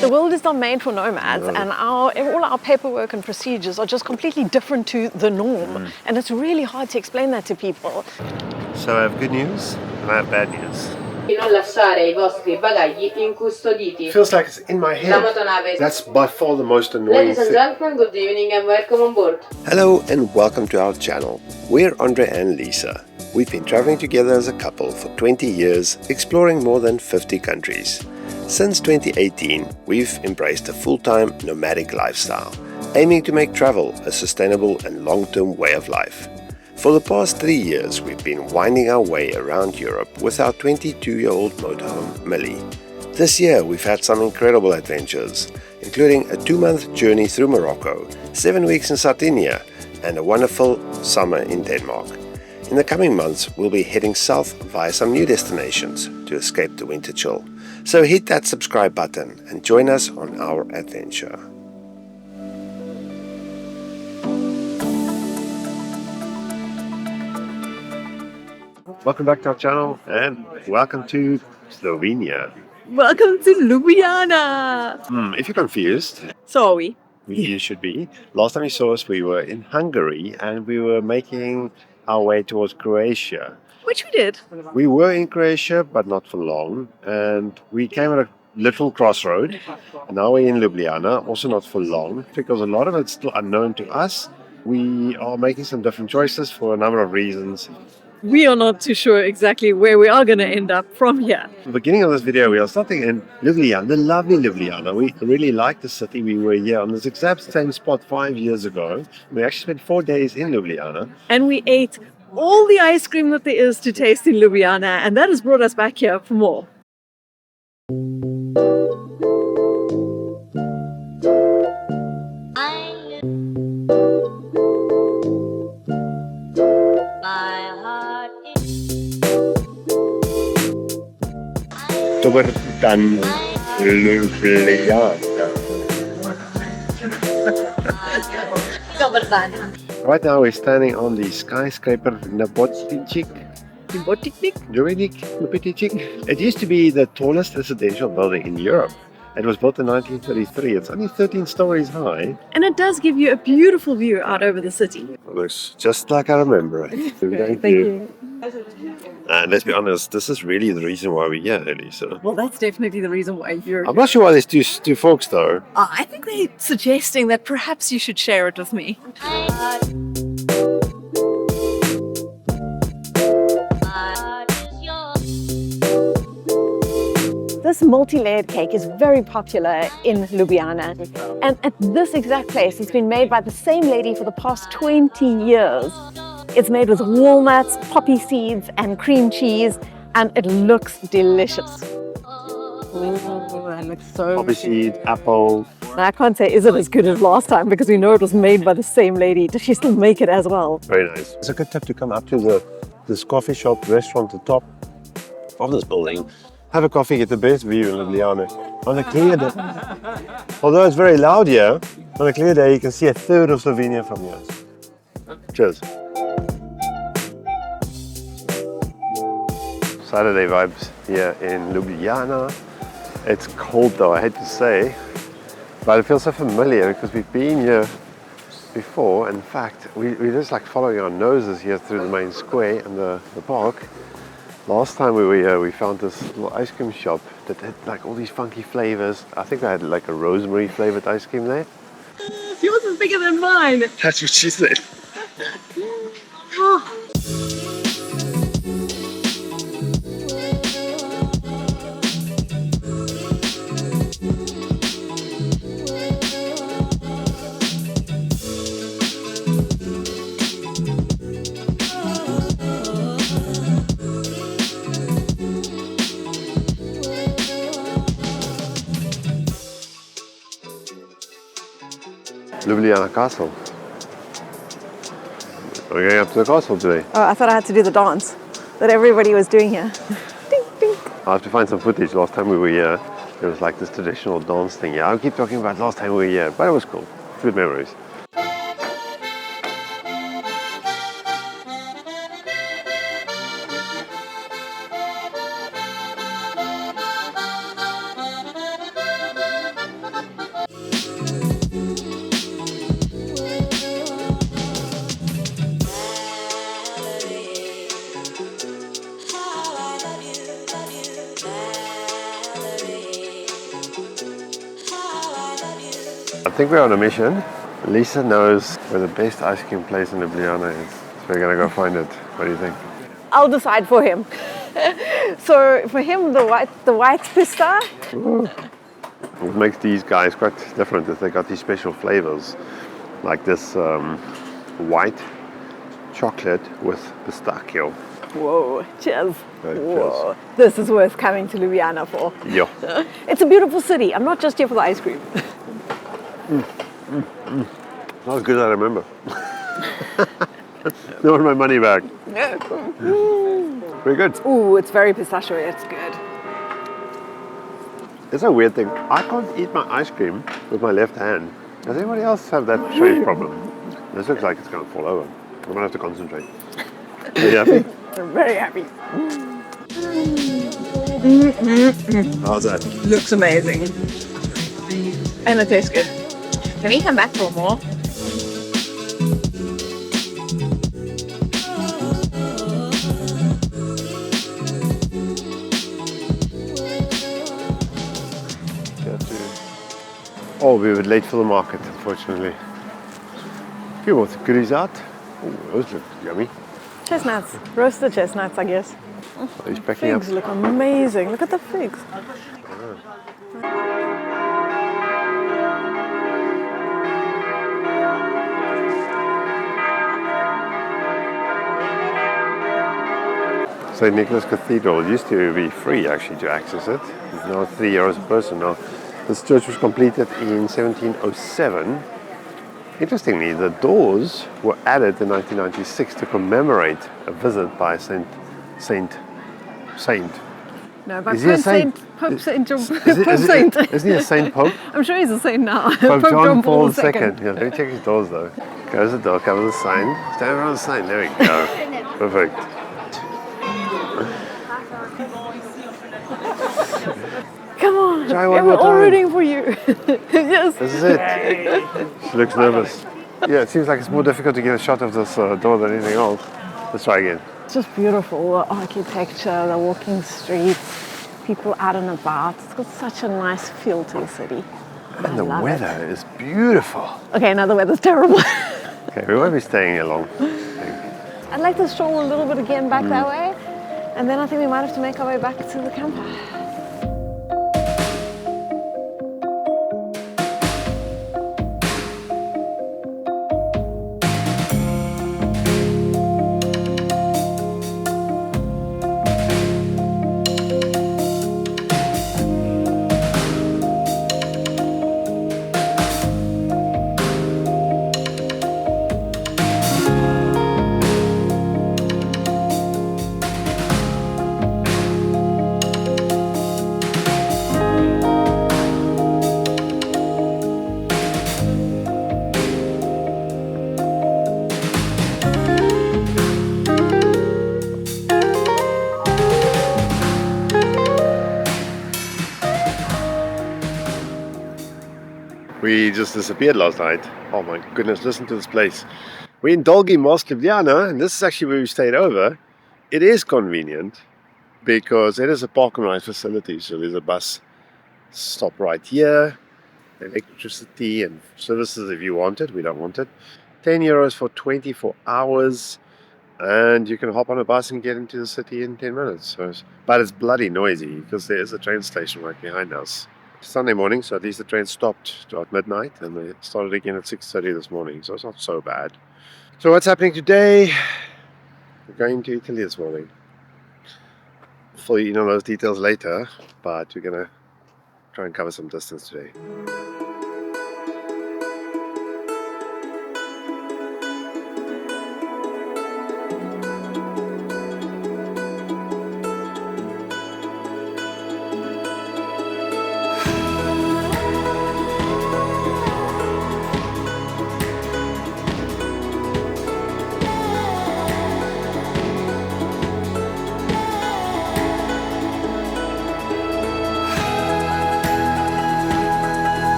The world is not made for nomads, and all our paperwork and procedures are just completely different to the norm. And it's really hard to explain that to people. So I have good news and I have bad news. Non lasciare I vostri bagagli incustoditi. Feels like it's in my head. That's by far the most annoying Ladies and thing. gentlemen, good evening and welcome on board. Hello and welcome to our channel. We're Andre and Lisa. We've been traveling together as a couple for 20 years, exploring more than 50 countries. Since 2018, we've embraced a full-time nomadic lifestyle, aiming to make travel a sustainable and long-term way of life. For the past 3 years, we've been winding our way around Europe with our 22-year-old motorhome, Millie. This year, we've had some incredible adventures, including a 2-month journey through Morocco, 7 weeks in Sardinia, and a wonderful summer in Denmark. In the coming months, we'll be heading south via some new destinations to escape the winter chill. So hit that subscribe button and join us on our adventure. Welcome back to our channel and welcome to Slovenia. Welcome to Ljubljana! If you're confused, So are we. you should be. Last time you saw us, we were in Hungary and we were making our way towards Croatia. Which we did. We were in Croatia, but not for long, and we came at a little crossroad. And now we're in Ljubljana, also not for long, because a lot of it's still unknown to us. We are making some different choices for a number of reasons. We are not too sure exactly where we are going to end up from here. At the beginning of this video, we are starting in Ljubljana, the lovely Ljubljana. We really like the city. We were here on this exact same spot 5 years ago. We actually spent 4 days in Ljubljana. And we ate all the ice cream that there is to taste in Ljubljana, and that has brought us back here for more. Dobar dan, Ljubljana. Dobar dan. Right now we're standing on the skyscraper Nebotichik. It used to be the tallest residential building in Europe. It was built in 1933. It's only 13 stories high. And it does give you a beautiful view out over the city. It looks just like I remember it. Thank you. And let's be honest, this is really the reason why we're here, Elisa. Well, that's definitely the reason why you're... I'm not sure why there's two forks though. I think they're suggesting that perhaps you should share it with me. This multi-layered cake is very popular in Ljubljana. And at this exact place, it's been made by the same lady for the past 20 years. It's made with walnuts, poppy seeds, and cream cheese, and it looks delicious. Oh, that looks so Poppy seed, apple. I can't say is it as good as last time because we know it was made by the same lady. Does she still make it as well? Very nice. It's a good tip to come up to this coffee shop, restaurant at the top of this building. Have a coffee, get the best view in Ljubljana. On a clear day, although it's very loud here, on a clear day you can see a third of Slovenia from here. Cheers. Saturday vibes here in Ljubljana. It's cold though, I hate to say, but it feels so familiar because we've been here before. In fact, we're just like following our noses here through the main square and the park. Last time we were here, we found this little ice cream shop that had like all these funky flavors. I think I had like a rosemary flavored ice cream there. Yours is bigger than mine. That's what she said. Oh. Ljubljana Castle. We're going up to the castle today. Oh, I thought I had to do the dance that everybody was doing here. Ding, ding. I have to find some footage. Last time we were here, there was like this traditional dance thing. Yeah, I'll keep talking about last time we were here, but it was cool. Good memories. I think we're on a mission. Lisa knows where the best ice cream place in Ljubljana is. So we're gonna go find it. What do you think? I'll decide for him. So for him, the white pista. What makes these guys quite different is they got these special flavors, like this white chocolate with pistachio. Whoa, cheers. Right, Whoa. This is worth coming to Ljubljana for. Yeah. It's a beautiful city. I'm not just here for the ice cream. Not as good as I remember. They want my money back. Very good. Ooh, it's very pistachio. It's good. It's a weird thing. I can't eat my ice cream with my left hand. Does anybody else have that strange problem? This looks like it's going to fall over. I'm going to have to concentrate. Are you happy? I'm very happy. How's that? Looks amazing. And it tastes good. Can we come back for more? Oh, we were late for the market, unfortunately. A few more goodies out. Oh, those look yummy. Chestnuts. Roasted chestnuts, I guess. He's packing up. Figs look amazing. Look at the figs. St. Nicholas Cathedral used to be free actually to access it. It's now €3 a person now. This church was completed in 1707. Interestingly, the doors were added in 1996 to commemorate a visit by Saint. No, but Is he a saint? Pope Saint John. Is Pope Saint. Isn't he a saint pope? I'm sure he's a saint now. Pope John Paul II. II. Yeah, let me check his doors though. Close the door, cover the sign. Stand around the sign. There we go. Perfect. Come on. Try one We're more all time. rooting for you. Yes. This is it. She looks nervous. Yeah, it seems like it's more difficult to get a shot of this door than anything else. Let's try again. It's just beautiful. The architecture, the walking streets, people out and about. It's got such a nice feel to the city. And the weather is beautiful. Okay, now the weather's terrible. Okay, we won't be staying here long. I'd like to stroll a little bit again back that way. And then I think we might have to make our way back to the camper. We just disappeared last night. Oh my goodness, listen to this place. We're in Dolgi Most, Ljubljana, and this is actually where we stayed over. It is convenient because it is a park and ride facility. So there's a bus stop right here, electricity and services if you want it. We don't want it. €10 for 24 hours, and you can hop on a bus and get into the city in 10 minutes. But it's bloody noisy because there is a train station right behind us. Sunday morning, so at least the train stopped at midnight and they started again at 6:30 this morning, so it's not so bad. So what's happening today? We're going to Italy this morning. Fill you in on those details later, but we're gonna try and cover some distance today.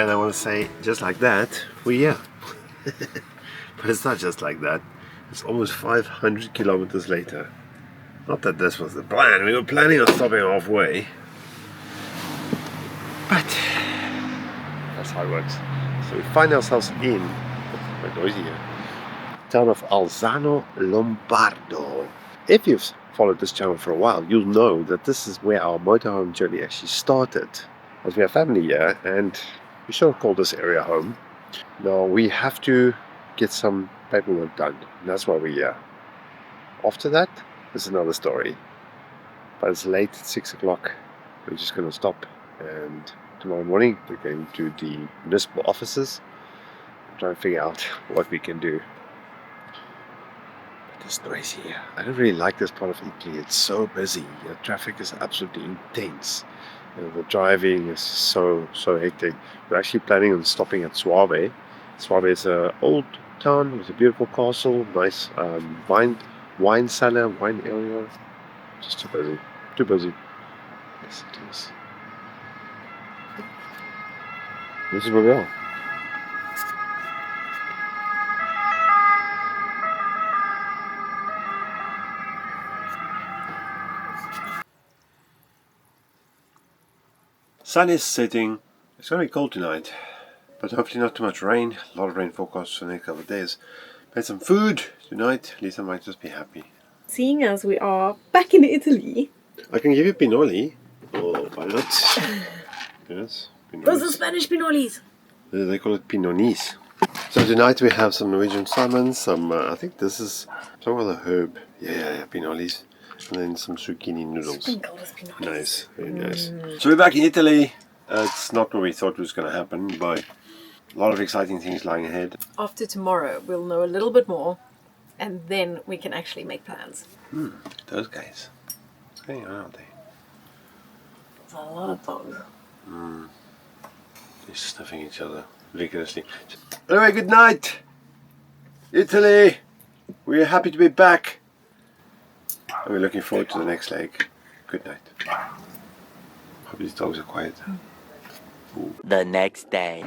And I want to say, just like that, we're here. But it's not just like that. It's almost 500 kilometers later. Not that this was the plan. We were planning on stopping halfway. But that's how it works. So we find ourselves in, quite noisy here, town of Alzano Lombardo. If you've followed this channel for a while, you'll know that this is where our motorhome journey actually started. As we have family here, and we sort of call this area home. Now we have to get some paperwork done, and that's why we're here. After that, it's another story. But it's late at 6 o'clock. We're just going to stop, and tomorrow morning we're going to the municipal offices and try and figure out what we can do. But it's noisy here. I don't really like this part of Italy. It's so busy. The traffic is absolutely intense. The driving is so hectic. We're actually planning on stopping at Suave. Suave is an old town with a beautiful castle, nice wine cellar, wine area. Just too busy. Too busy. Yes, it is. This is where we are. Sun is setting. It's going to be cold tonight, but hopefully not too much rain. A lot of rain forecast for the next couple of days. Made some food tonight. Lisa might just be happy. Seeing as we are back in Italy. I can give you pinoli. Oh, why not? Yes. Pinolis. Those are Spanish pinolis. They call it pinonis. So tonight we have some Norwegian salmon, some, I think this is some other herb. Yeah, pinolis. And then some zucchini noodles. Nice, very nice. So we're back in Italy. It's not what we thought was going to happen, but a lot of exciting things lying ahead. After tomorrow, we'll know a little bit more, and then we can actually make plans. Those guys. What's going on, aren't they? There's a lot of dogs. They're sniffing each other vigorously. Anyway, good night, Italy. We're happy to be back. And we're looking forward to the next leg. Good night. Hope these dogs are quiet. The next day.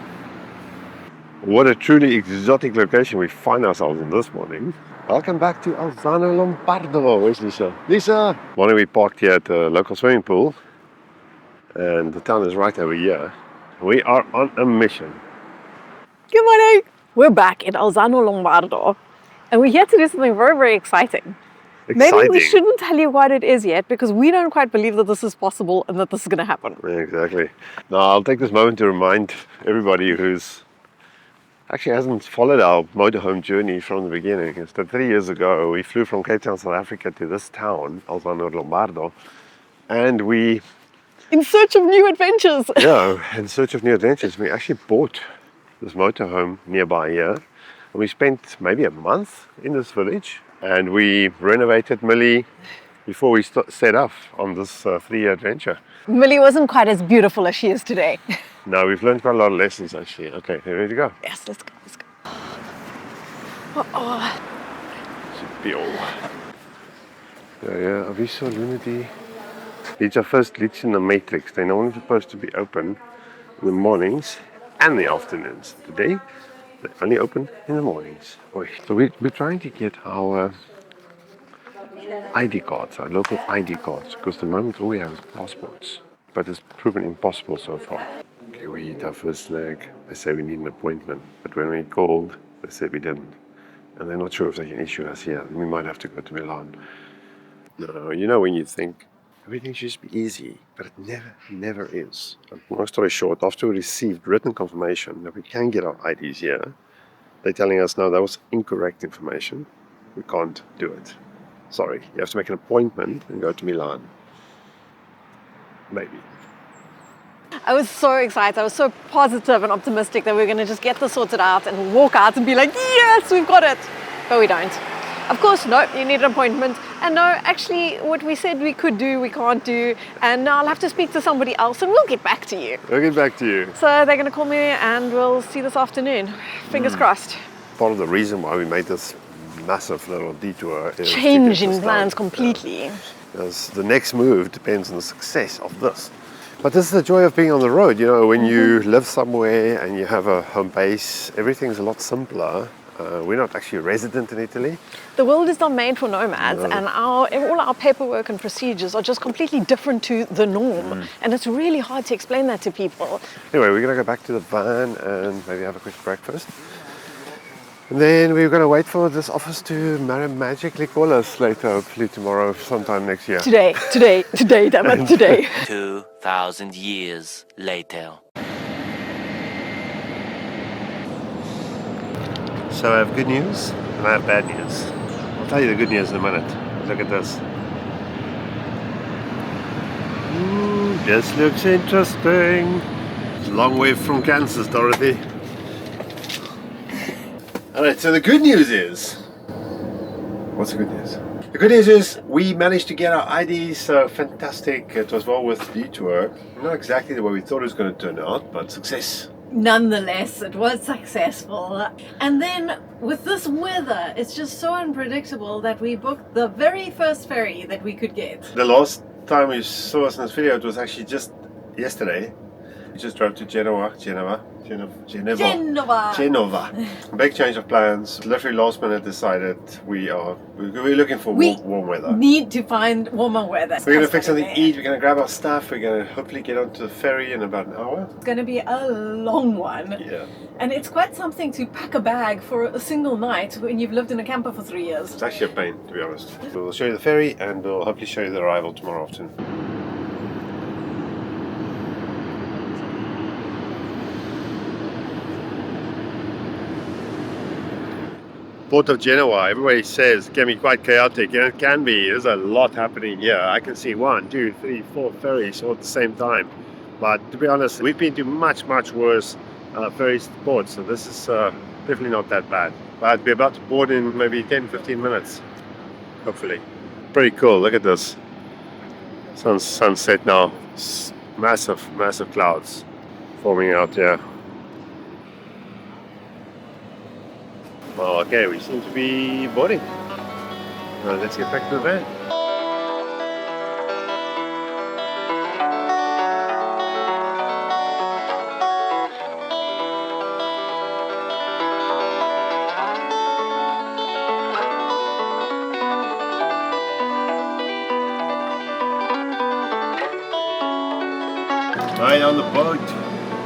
What a truly exotic location we find ourselves in this morning. Welcome back to Alzano Lombardo. Where's Lisa? Lisa! Morning, we parked here at the local swimming pool. And the town is right over here. We are on a mission. Good morning. We're back in Alzano Lombardo. And we're here to do something very, very exciting. Maybe we shouldn't tell you what it is yet, because we don't quite believe that this is possible and that this is going to happen. Exactly. Now, I'll take this moment to remind everybody who's actually hasn't followed our motorhome journey from the beginning. Is that 3 years ago, we flew from Cape Town, South Africa to this town, Alzano Lombardo, and we... In search of new adventures. Yeah, in search of new adventures. We actually bought this motorhome nearby here, and we spent maybe a month in this village. And we renovated Millie before we set off on this 3-year adventure. Millie wasn't quite as beautiful as she is today. No, we've learned quite a lot of lessons actually. Okay, are you ready to go? Yes, let's go, let's go. Ja, aviso lunedì. These are first lights in the matrix. They're only supposed to be open in the mornings and the afternoons. Today, they only open in the mornings. So we're trying to get our ID cards, our local ID cards, because the moment all we have is passports. But it's proven impossible so far. Okay, we eat our first snack. They say we need an appointment, but when we called, they said we didn't. And they're not sure if they can issue us here. We might have to go to Milan. No, you know when you think everything should just be easy, but it never is. And long story short, after we received written confirmation that we can get our IDs here, they're telling us, no, that was incorrect information. We can't do it. Sorry, you have to make an appointment and go to Milan. Maybe. I was so excited. I was so positive and optimistic that we were going to just get this sorted out and walk out and be like, yes, we've got it. But we don't. Of course, no, you need an appointment. And no, actually, what we said we could do, we can't do. And now I'll have to speak to somebody else and we'll get back to you. We'll get back to you. So they're going to call me and we'll see this afternoon. Fingers crossed. Part of the reason why we made this massive little detour is changing plans completely. Because the next move depends on the success of this. But this is the joy of being on the road, you know, when you live somewhere and you have a home base, everything's a lot simpler. We're not actually resident in Italy. The world is not made for nomads, and all our paperwork and procedures are just completely different to the norm. And it's really hard to explain that to people. Anyway, we're going to go back to the van and maybe have a quick breakfast. And then we're going to wait for this office to magically call us later, hopefully tomorrow, sometime next year. Today, damn it, today. 2,000 years later. So I have good news and I have bad news. I'll tell you the good news in a minute. Look at this. This looks interesting. It's a long way from Kansas, Dorothy. Alright, so the good news is... What's the good news? The good news is we managed to get our IDs, so fantastic. It was well worth the detour. Not exactly the way we thought it was going to turn out, but success. Nonetheless, it was successful. And then with this weather, it's just so unpredictable that we booked the very first ferry that we could get. The last time you saw us in this video, it was actually just yesterday. We just drove to Genova. Big change of plans. Literally last minute decided we're looking for warm weather. Need to find warmer weather. We're gonna fix something to eat. We're gonna grab our stuff. We're gonna hopefully get onto the ferry in about an hour. It's gonna be a long one. Yeah. And it's quite something to pack a bag for a single night when you've lived in a camper for 3 years. It's actually a pain, to be honest. We'll show you the ferry and we'll hopefully show you the arrival tomorrow afternoon. Port of Genoa, everybody says, can be quite chaotic, and it can be. There's a lot happening here. I can see 1, 2, 3, 4 ferries all at the same time. But to be honest, we've been to much worse ferry ports, so this is definitely not that bad. But we're about to board in maybe 10-15 minutes, hopefully. Pretty cool, look at this. Sunset now. Massive clouds forming out here. Well, okay, we seem to be boarding. Let's get back to the van. Right on the boat.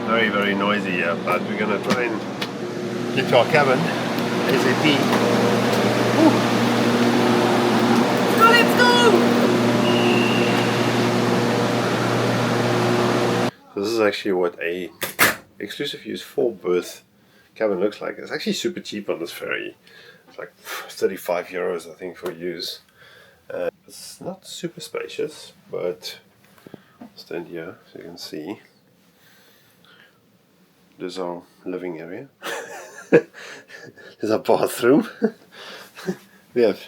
Very noisy here, but we're gonna try and get to our cabin. ASAP. Let's go! So this is actually what a exclusive use 4-berth cabin looks like. It's actually super cheap on this ferry. It's like 35 euros I think for use. It's not super spacious, but I'll stand here so you can see. There's our living area. There's our bathroom. We have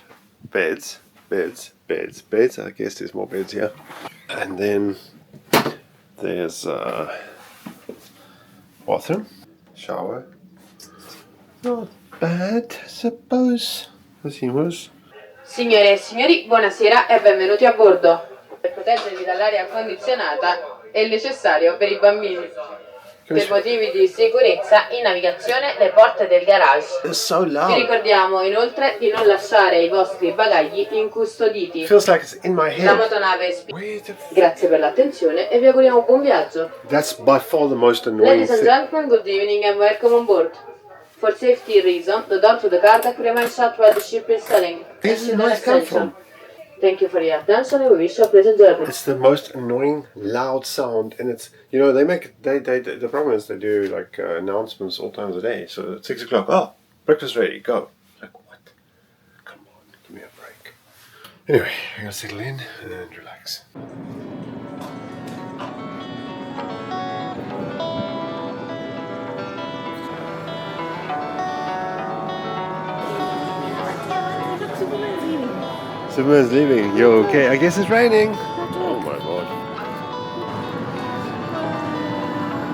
beds. I guess there's more beds here. And then there's a bathroom, shower. Not bad, I suppose. Signore e signori, buonasera e benvenuti a bordo. Per proteggervi dall'aria condizionata è necessario per i bambini. Per motivi di sicurezza in navigazione le porte del garage. So Vi ricordiamo inoltre di non lasciare i vostri bagagli incustoditi. Feels like it's in my head. La motonave Grazie per l'attenzione e vi auguriamo buon viaggio. That's by far the most annoying Ladies and thing. gentlemen, good evening and welcome on board. For safety reasons, the door to the car deck remains shut while the ship is sailing. Where does the noise come from? Thank you for your attention and we wish you a pleasant journey. It's the most annoying loud sound, and it's, you know, the problem is they do like announcements all times a day. So at 6 o'clock, oh, breakfast ready, go. Like, what? Come on, give me a break. Anyway, I'm gonna settle in and relax. Superman's leaving. Yo, okay, I guess it's raining. Oh my god.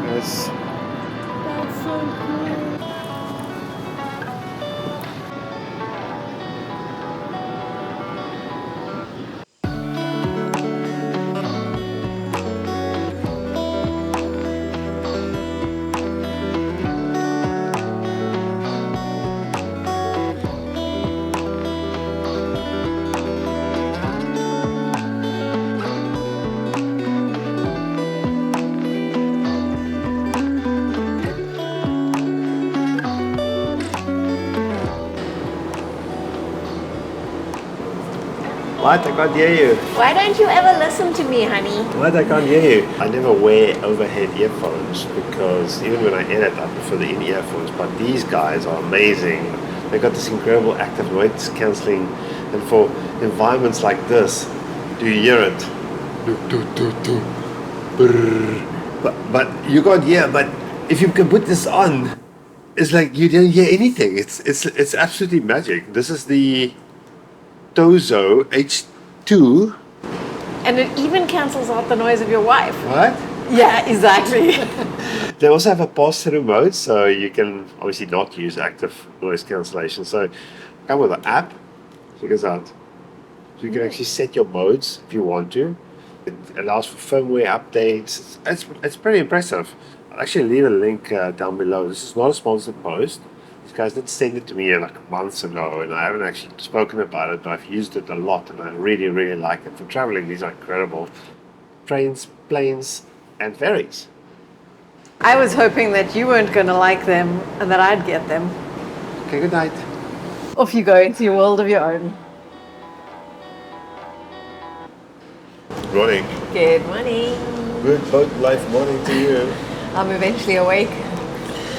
Yes. That's so cool. What? I can't hear you. Why don't you ever listen to me, honey? What? I can't hear you. I never wear overhead earphones because even when I edit, I prefer the in-ear phones. But these guys are amazing. They've got this incredible active noise cancelling, and for environments like this, do you hear it? But you can't hear. But if you can put this on, it's like you don't hear anything. It's absolutely magic. This is the Tozo H2. And it even cancels out the noise of your wife. What? Yeah, exactly. They also have a pass-through mode, so you can obviously not use active noise cancellation. So come with an app. Check this out. So you can actually set your modes if you want to. It allows for firmware updates. It's pretty impressive. I'll actually leave a link down below. This is not a sponsored post. These guys did send it to me like months ago, and I haven't actually spoken about it, but I've used it a lot, and I really, really like it. For traveling, these are incredible. Trains, planes, and ferries. I was hoping that you weren't going to like them and that I'd get them. Okay, good night. Off you go into your world of your own. Good morning. Good morning. Good boat life morning to you. I'm eventually awake.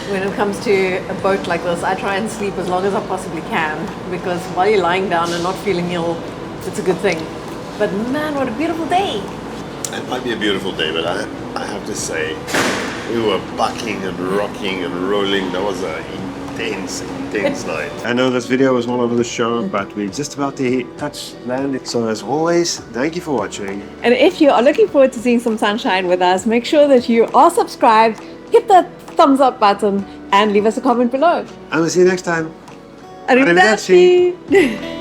When it comes to a boat like this, I try and sleep as long as I possibly can, because while you're lying down and not feeling ill, it's a good thing. But man, what a beautiful day. It might be a beautiful day, but I have to say, we were bucking and rocking and rolling. That was an intense night. I know this video was all over the show, but we're just about to touch land. So as always, thank you for watching. And if you are looking forward to seeing some sunshine with us, make sure that you are subscribed, hit that thumbs up button, and leave us a comment below. And we'll see you next time. Arrivederci!